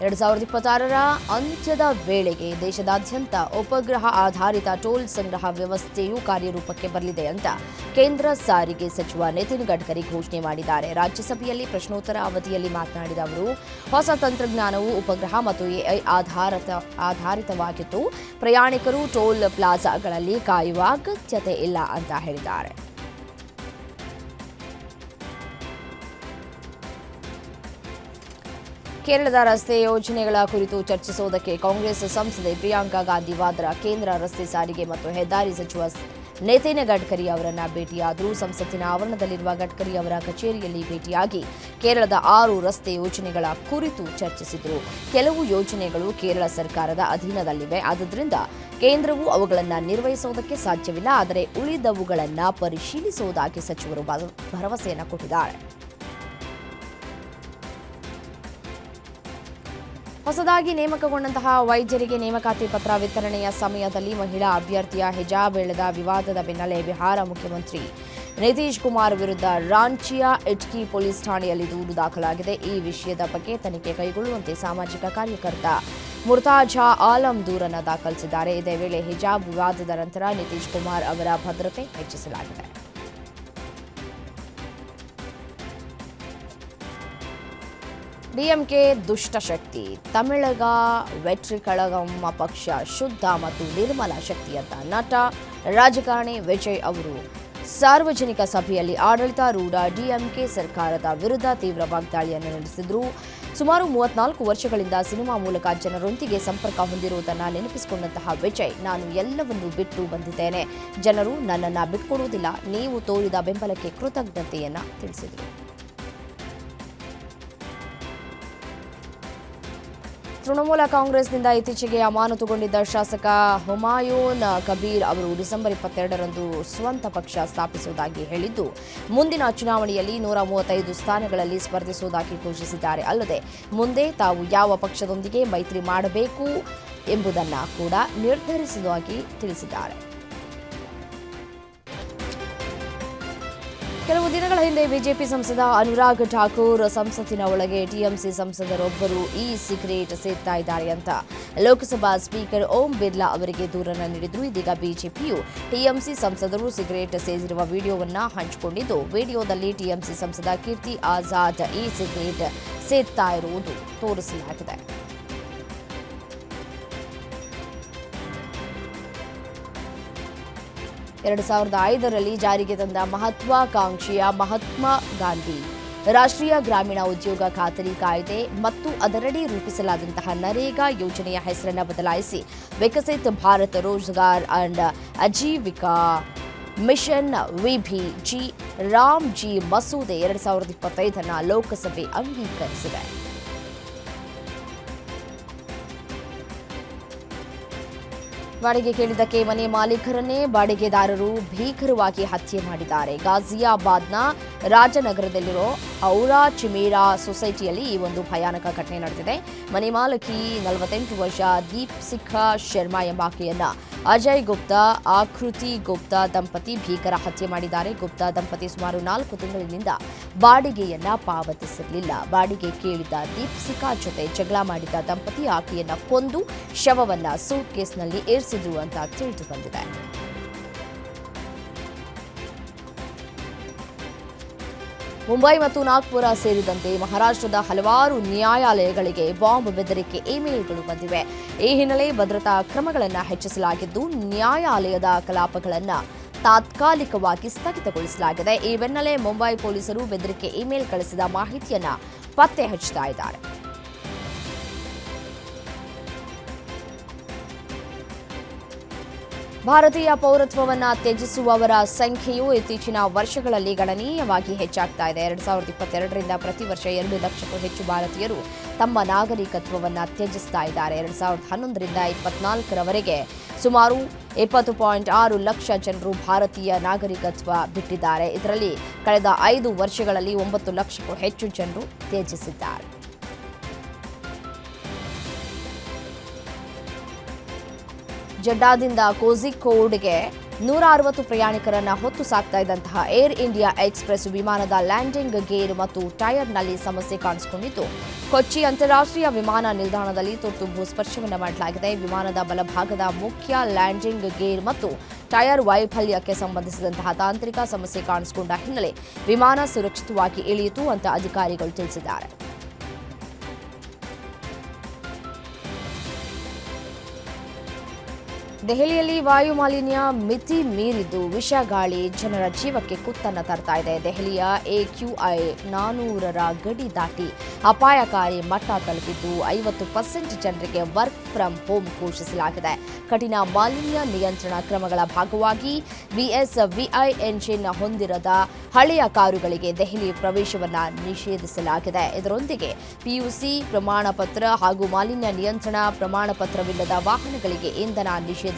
2026ರ ಅಂತ್ಯದ ವೇಳೆಗೆ ದೇಶದಾದ್ಯಂತ ಉಪಗ್ರಹ ಆಧಾರಿತ ಟೋಲ್ ಸಂಗ್ರಹ ವ್ಯವಸ್ಥೆಯು ಕಾರ್ಯರೂಪಕ್ಕೆ ಬರಲಿದೆ ಅಂತ ಕೇಂದ್ರ ಸಾರಿಗೆ ಸಚಿವ ನಿತಿನ್ ಗಡ್ಕರಿ ಘೋಷಣೆ ಮಾಡಿದ್ದಾರೆ. ರಾಜ್ಯಸಭೆಯಲ್ಲಿ ಪ್ರಶ್ನೋತ್ತರ ಅವಧಿಯಲ್ಲಿ ಮಾತನಾಡಿದ ಅವರು, ಹೊಸ ತಂತ್ರಜ್ಞಾನವು ಉಪಗ್ರಹ ಮತ್ತು ಎಐ ಆಧಾರಿತವಾಗಿದ್ದು ಪ್ರಯಾಣಿಕರು ಟೋಲ್ ಪ್ಲಾಜಾಗಳಲ್ಲಿ ಕಾಯುವ ಅಗತ್ಯತೆ ಇಲ್ಲ ಅಂತ ಹೇಳಿದ್ದಾರೆ. ಕೇರಳದ ರಸ್ತೆ ಯೋಜನೆಗಳ ಕುರಿತು ಚರ್ಚಿಸುವುದಕ್ಕೆ ಕಾಂಗ್ರೆಸ್ ಸಂಸದೆ ಪ್ರಿಯಾಂಕಾ ಗಾಂಧಿ ವಾದ್ರಾ ಕೇಂದ್ರ ರಸ್ತೆ ಸಾರಿಗೆ ಮತ್ತು ಹೆದ್ದಾರಿ ಸಚಿವ ನಿತಿನ್ ಗಡ್ಕರಿ ಅವರನ್ನ ಭೇಟಿಯಾದರು. ಸಂಸತ್ತಿನ ಆವರಣದಲ್ಲಿರುವ ಗಡ್ಕರಿ ಅವರ ಕಚೇರಿಯಲ್ಲಿ ಭೇಟಿಯಾಗಿ ಕೇರಳದ 6 ರಸ್ತೆ ಯೋಜನೆಗಳ ಕುರಿತು ಚರ್ಚಿಸಿದರು. ಕೆಲವು ಯೋಜನೆಗಳು ಕೇರಳ ಸರ್ಕಾರದ ಅಧೀನದಲ್ಲಿವೆ, ಆದ್ದರಿಂದ ಕೇಂದ್ರವು ಅವುಗಳನ್ನು ನಿರ್ವಹಿಸುವುದಕ್ಕೆ ಸಾಧ್ಯವಿಲ್ಲ. ಆದರೆ ಉಳಿದವುಗಳನ್ನು ಪರಿಶೀಲಿಸುವುದಾಗಿ ಸಚಿವರು ಭರವಸೆಯನ್ನು ಕೊಟ್ಟಿದ್ದಾರೆ. ಹೊಸದಾಗಿ ನೇಮಕಗೊಂಡಂತಹ ವೈದ್ಯರಿಗೆ ನೇಮಕಾತಿ ಪತ್ರ ವಿತರಣೆಯ ಸಮಯದಲ್ಲಿ ಮಹಿಳಾ ಅಭ್ಯರ್ಥಿಯ ಹಿಜಾಬ್ ಎಳೆದ ವಿವಾದದ ಬೆನ್ನಲ್ಲೇ ಬಿಹಾರ ಮುಖ್ಯಮಂತ್ರಿ ನಿತೀಶ್ ಕುಮಾರ್ ವಿರುದ್ಧ ರಾಂಚಿಯ ಇಟ್ಕಿ ಪೊಲೀಸ್ ಠಾಣೆಯಲ್ಲಿ ದೂರು ದಾಖಲಾಗಿದೆ. ಈ ವಿಷಯದ ಬಗ್ಗೆ ತನಿಖೆ ಕೈಗೊಳ್ಳುವಂತೆ ಸಾಮಾಜಿಕ ಕಾರ್ಯಕರ್ತ ಮುರ್ತಾಜಾ ಆಲಂ ದೂರನ್ನು ದಾಖಲಿಸಿದ್ದಾರೆ. ಇದೇ ವೇಳೆ ಹಿಜಾಬ್ ವಿವಾದದ ನಂತರ ನಿತೀಶ್ ಕುಮಾರ್ ಅವರ ಭದ್ರತೆ ಹೆಚ್ಚಿಸಲಾಗಿದೆ. ಡಿಎಂಕೆ ದುಷ್ಟಶಕ್ತಿ, ತಮಿಳಗ ವೆಟ್ರಿ ಕಳಗಂ ಪಕ್ಷ ಶುದ್ಧ ಮತ್ತು ನಿರ್ಮಲ ಶಕ್ತಿ ಅಂತ ನಟ ರಾಜಕಾರಣಿ ವಿಜಯ್ ಅವರು ಸಾರ್ವಜನಿಕ ಸಭೆಯಲ್ಲಿ ಆಡಳಿತಾರೂಢ ಡಿಎಂಕೆ ಸರ್ಕಾರದ ವಿರುದ್ಧ ತೀವ್ರ ವಾಗ್ದಾಳಿಯನ್ನು ನಡೆಸಿದರು. ಸುಮಾರು 34 ವರ್ಷಗಳಿಂದ ಸಿನಿಮಾ ಮೂಲಕ ಜನರೊಂದಿಗೆ ಸಂಪರ್ಕ ಹೊಂದಿರುವುದನ್ನು ನೆನಪಿಸಿಕೊಂಡಂತಹ ವಿಜಯ್, ನಾನು ಎಲ್ಲವನ್ನೂ ಬಿಟ್ಟು ಬಂದಿದ್ದೇನೆ, ಜನರು ನನ್ನನ್ನು ಬಿಟ್ಕೊಡುವುದಿಲ್ಲ, ನೀವು ತೋರಿದ ಬೆಂಬಲಕ್ಕೆ ಕೃತಜ್ಞತೆಯನ್ನು ತಿಳಿಸಿದರು. ತೃಣಮೂಲ ಕಾಂಗ್ರೆಸ್ನಿಂದ ಇತ್ತೀಚೆಗೆ ಅಮಾನತುಗೊಂಡಿದ್ದ ಶಾಸಕ ಹುಮಾಯೂನ್ ಕಬೀರ್ ಅವರು ಡಿಸೆಂಬರ್ 22ರಂದು ಸ್ವಂತ ಪಕ್ಷ ಸ್ಥಾಪಿಸುವುದಾಗಿ ಹೇಳಿದ್ದು, ಮುಂದಿನ ಚುನಾವಣೆಯಲ್ಲಿ 135 ಸ್ಥಾನಗಳಲ್ಲಿ ಸ್ಪರ್ಧಿಸುವುದಾಗಿ ಘೋಷಿಸಿದ್ದಾರೆ. ಅಲ್ಲದೆ ಮುಂದೆ ತಾವು ಯಾವ ಪಕ್ಷದೊಂದಿಗೆ ಮೈತ್ರಿ ಮಾಡಬೇಕು ಎಂಬುದನ್ನು ಕೂಡ ನಿರ್ಧರಿಸುವುದಾಗಿ ತಿಳಿಸಿದ್ದಾರೆ. ಕೆಲವು ದಿನಗಳ ಹಿಂದೆ ಬಿಜೆಪಿ ಸಂಸದ ಅನುರಾಗ್ ಠಾಕೂರ್ ಸಂಸತ್ತಿನ ಒಳಗೆ ಟಿಎಂಸಿ ಸಂಸದರೊಬ್ಬರು ಈ ಸಿಗರೇಟ್ ಸೇದ್ತಾ ಇದ್ದಾರೆ ಅಂತ ಲೋಕಸಭಾ ಸ್ಪೀಕರ್ ಓಂ ಬಿರ್ಲಾ ಅವರಿಗೆ ದೂರನ್ನು ನೀಡಿದ್ರು. ಇದೀಗ ಬಿಜೆಪಿಯು ಟಿಎಂಸಿ ಸಂಸದರು ಸಿಗರೇಟ್ ಸೇದಿರುವ ವಿಡಿಯೋವನ್ನು ಹಂಚಿಕೊಂಡಿದ್ದು, ವಿಡಿಯೋದಲ್ಲಿ ಟಿಎಂಸಿ ಸಂಸದ ಕೀರ್ತಿ ಆಜಾದ್ ಈ ಸಿಗರೇಟ್ ಸೇದ್ತಾ ಇರುವುದು ತೋರಿಸಲಾಗಿದೆ. 2005ರಲ್ಲಿ ಜಾರಿಗೆ ತಂದ ಮಹತ್ವಾಕಾಂಕ್ಷೆಯ ಮಹಾತ್ಮ ಗಾಂಧಿ ರಾಷ್ಟ್ರೀಯ ಗ್ರಾಮೀಣ ಉದ್ಯೋಗ ಖಾತರಿ ಕಾಯ್ದೆ ಮತ್ತು ಅದರಡಿ ರೂಪಿಸಲಾದಂತಹ ನರೇಗಾ ಯೋಜನೆಯ ಹೆಸರನ್ನು ಬದಲಾಯಿಸಿ Viksit Bharat Rozgar and Ajeevika mission VBG RAM G ಮಸೂದೆ 2025 ಲೋಕಸಭೆ ಅಂಗೀಕರಿಸಿದೆ. ಬಾಡಿಗೆ ಕೇಳಿದ್ದಕ್ಕೆ ಮನೆ ಮಾಲೀಕರನ್ನೇ ಬಾಡಿಗೆದಾರರು ಭೀಕರವಾಗಿ ಹತ್ಯೆ ಮಾಡಿದ್ದಾರೆ. ಗಾಜಿಯಾಬಾದ್ನ ರಾಜನಗರದಲ್ಲಿರೋ ಔರಾ ಚಿಮೇರಾ ಸೊಸೈಟಿಯಲ್ಲಿ ಈ ಒಂದು ಭಯಾನಕ ಘಟನೆ ನಡೆದಿದೆ. ಮನೆ ಮಾಲಕಿ 48 ವರ್ಷ ದೀಪ್ಸಿಖಾ ಶರ್ಮಾ ಎಂಬಾಕೆಯನ್ನ ಅಜಯ್ ಗುಪ್ತಾ, ಆಕೃತಿ ಗುಪ್ತಾ ದಂಪತಿ ಭೀಕರ ಹತ್ಯೆ ಮಾಡಿದ್ದಾರೆ. ಗುಪ್ತಾ ದಂಪತಿ ಸುಮಾರು 4 ತಿಂಗಳಿನಿಂದ ಬಾಡಿಗೆಯನ್ನ ಪಾವತಿಸಿರಲಿಲ್ಲ. ಬಾಡಿಗೆ ಕೇಳಿದ ದೀಪ್ಸಿಖಾ ಜೊತೆ ಜಗಳ ಮಾಡಿದ ದಂಪತಿ ಆಕೆಯನ್ನ ಕೊಂದು ಶವವನ್ನ ಸೂಟ್ಕೇಸ್ನಲ್ಲಿ ಏರಿಸಿದ್ರು ಅಂತ ತಿಳಿದು ಬಂದಿದೆ. ಮುಂಬೈ ಮತ್ತು ನಾಗ್ಪುರ ಸೇರಿದಂತೆ ಮಹಾರಾಷ್ಟ್ರದ ಹಲವಾರು ನ್ಯಾಯಾಲಯಗಳಿಗೆ ಬಾಂಬ್ ಬೆದರಿಕೆ ಇಮೇಲ್ಗಳು ಬಂದಿವೆ. ಈ ಹಿನ್ನೆಲೆ ಭದ್ರತಾ ಕ್ರಮಗಳನ್ನು ಹೆಚ್ಚಿಸಲಾಗಿದ್ದು, ನ್ಯಾಯಾಲಯದ ಕಲಾಪಗಳನ್ನು ತಾತ್ಕಾಲಿಕವಾಗಿ ಸ್ಥಗಿತಗೊಳಿಸಲಾಗಿದೆ. ಈ ಬೆನ್ನಲ್ಲೇ ಮುಂಬೈ ಪೊಲೀಸರು ಬೆದರಿಕೆ ಇಮೇಲ್ ಕಳಿಸಿದ ಮಾಹಿತಿಯನ್ನು ಪತ್ತೆ ಹಚ್ಚುತ್ತಾ ಇದ್ದಾರೆ. ಭಾರತೀಯ ಪೌರತ್ವವನ್ನು ತ್ಯಜಿಸುವವರ ಸಂಖ್ಯೆಯು ಇತ್ತೀಚಿನ ವರ್ಷಗಳಲ್ಲಿ ಗಣನೀಯವಾಗಿ ಹೆಚ್ಚಾಗ್ತಾ ಇದೆ. 2022ರಿಂದ ಪ್ರತಿ ವರ್ಷ 2 ಲಕ್ಷಕ್ಕೂ ಹೆಚ್ಚು ಭಾರತೀಯರು ತಮ್ಮ ನಾಗರಿಕತ್ವವನ್ನು ತ್ಯಜಿಸ್ತಾ ಇದ್ದಾರೆ. 2011ರಿಂದ 2024ರವರೆಗೆ ಸುಮಾರು 20.6 ಲಕ್ಷ ಜನರು ಭಾರತೀಯ ನಾಗರಿಕತ್ವ ಬಿಟ್ಟಿದ್ದಾರೆ. ಇದರಲ್ಲಿ ಕಳೆದ 5 ವರ್ಷಗಳಲ್ಲಿ 9 ಲಕ್ಷಕ್ಕೂ ಹೆಚ್ಚು ಜನರು ತ್ಯಜಿಸಿದ್ದಾರೆ. ಜಡ್ಡಾದಿಂದ ಕೋಝಿಕೋಡ್ಗೆ 160 ಪ್ರಯಾಣಿಕರನ್ನ ಹೊತ್ತು ಸಾಗ್ತಾ ಇದ್ದಂತಹ ಏರ್ ಇಂಡಿಯಾ ಎಕ್ಸ್‌ಪ್ರೆಸ್ ವಿಮಾನದ ಲ್ಯಾಂಡಿಂಗ್ ಗೇರ್ ಮತ್ತು ಟೈರ್ನಲ್ಲಿ ಸಮಸ್ಯೆ ಕಾಣಿಸಿಕೊಂಡಿದ್ದು ಕೊಚ್ಚಿ ಅಂತಾರಾಷ್ಟ್ರೀಯ ವಿಮಾನ ನಿಲ್ದಾಣದಲ್ಲಿ ತುರ್ತು ಭೂಸ್ಪರ್ಶವನ್ನು ಮಾಡಲಾಗಿದೆ. ವಿಮಾನದ ಬಲಭಾಗದ ಮುಖ್ಯ ಲ್ಯಾಂಡಿಂಗ್ ಗೇರ್ ಮತ್ತು ಟೈರ್ ವೈಫಲ್ಯಕ್ಕೆ ಸಂಬಂಧಿಸಿದಂತಹ ತಾಂತ್ರಿಕ ಸಮಸ್ಯೆ ಕಾಣಿಸಿಕೊಂಡ ಹಿನ್ನೆಲೆ ವಿಮಾನ ಸುರಕ್ಷಿತವಾಗಿ ಇಳಿಯಿತು ಅಂತ ಅಧಿಕಾರಿಗಳು ತಿಳಿಸಿದ್ದಾರೆ. ದೆಹಲಿಯಲ್ಲಿ ವಾಯು ಮಾಲಿನ್ಯ ಮಿತಿ ಮೀರಿದ್ದು ವಿಷ ಗಾಳಿ ಜನರ ಜೀವಕ್ಕೆ ಕುತ್ತನ್ನು ತರ್ತಾ ಇದೆ. ದೆಹಲಿಯ AQI 400ರ ಗಡಿ ದಾಟಿ ಅಪಾಯಕಾರಿ ಮಟ್ಟ ತಲುಪಿದ್ದು 50% ಜನರಿಗೆ ವರ್ಕ್ ಫ್ರಮ್ ಹೋಮ್ ಘೋಷಿಸಲಾಗಿದೆ. ಕಠಿಣ ಮಾಲಿನ್ಯ ನಿಯಂತ್ರಣ ಕ್ರಮಗಳ ಭಾಗವಾಗಿ VSVI ಎಂಜಿನ್ ಹೊಂದಿರದ ಹಳೆಯ ಕಾರುಗಳಿಗೆ ದೆಹಲಿ ಪ್ರವೇಶವನ್ನು ನಿಷೇಧಿಸಲಾಗಿದೆ. ಇದರೊಂದಿಗೆ PUC ಪ್ರಮಾಣ ಪತ್ರ ಹಾಗೂ ಮಾಲಿನ್ಯ ನಿಯಂತ್ರಣ ಪ್ರಮಾಣ ಪತ್ರವಿಲ್ಲದ ವಾಹನಗಳಿಗೆ ಇಂಧನ ನಿಷೇಧಿಸಲಾಗಿದೆ.